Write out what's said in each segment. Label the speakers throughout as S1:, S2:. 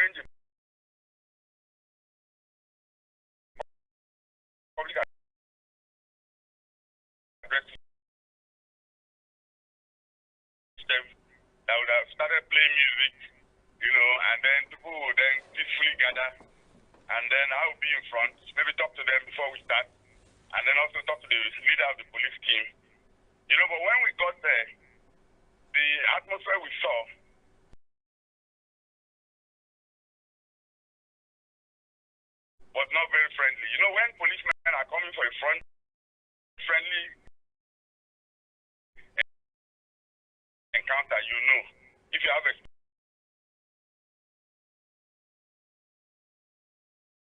S1: arrange a public address system that would have started playing music, and then people would then peacefully gather, and then I would be in front, maybe talk to them before we start, and then also talk to the leader of the police team. But when we got there, the atmosphere we saw was not very friendly. When policemen are coming for a friendly encounter, if you have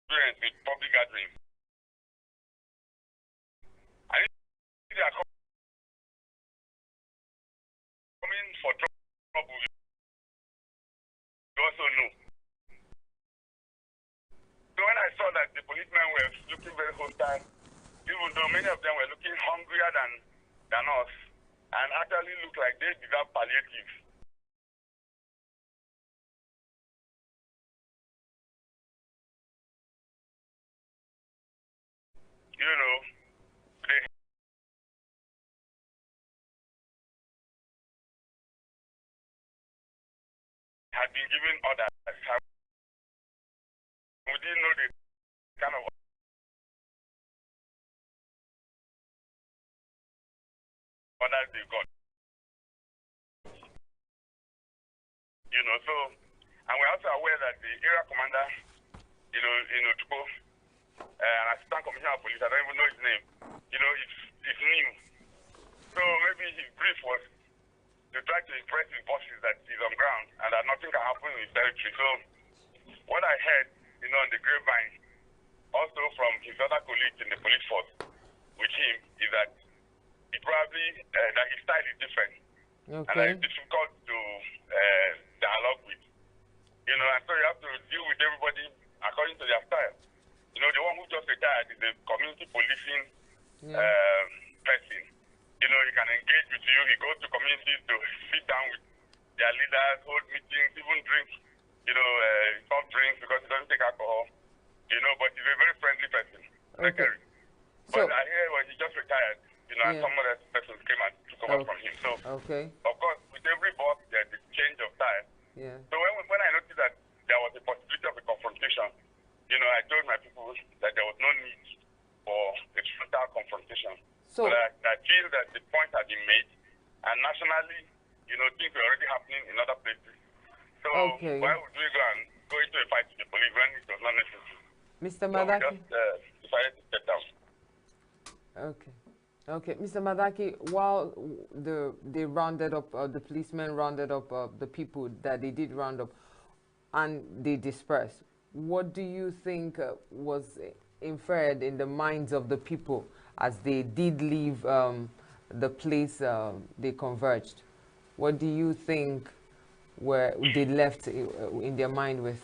S1: experience with public gatherings, and if they are coming for trouble, you also know. So when I saw that the policemen were looking very hostile, even though many of them were looking hungrier than us, and actually looked like they deserve palliative. They had been given orders. We didn't know the kind of orders they got. So, and we're also aware that the area commander, in ENUGU, an assistant commissioner of police, I don't even know his name, it's new. So maybe his brief was to try to impress his bosses that he's on ground and that nothing can happen in his territory. So what I heard, on the grapevine, also from his other colleagues in the police force with him, is that he probably, that his style is different. Okay. And that it's difficult to dialogue with. And so you have to deal with everybody according to their style. The one who just retired is a community policing person. He can engage with you. He goes to communities to sit down with their leaders, hold meetings, even drink, soft drinks because he doesn't take alcohol. But he's a very friendly person. Okay. But I hear when he just retired, and some other persons came and took over from him. So, of course, with every boss, there's a change of style. Yeah. So when I noticed that there was a possibility of a confrontation, I told my people that there was no need for a frontal confrontation. So I feel that the point had been made, and nationally, things were already happening in other places. So why would we go into a fight with the police when it was not necessary?
S2: Mr. Madaki?
S1: So we just decided to step down.
S2: Okay, Mr. Madaki, while they rounded up, the policemen rounded up the people that they did round up, and they dispersed, what do you think was inferred in the minds of the people as they did leave the place they converged? What do you think they left in their mind with?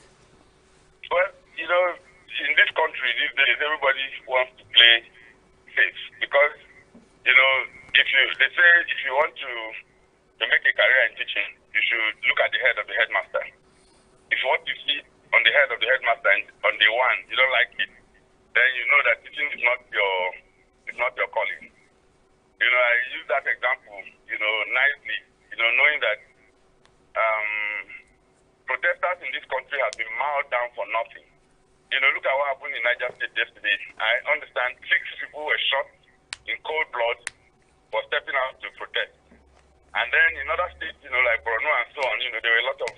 S1: Well, in this country these days, everybody wants to play safe because, they say if you want to make a career in teaching, you should look at the head of the headmaster. If what you see on the head of the headmaster and on day one, you don't like it, then you know that teaching is not your calling. I use that example, nicely, knowing that protesters in this country have been mowed down for nothing. Look at what happened in Niger State yesterday. I understand 6 people were shot in cold blood for stepping out to protest. And then in other states, like Borno and so on, there were a lot of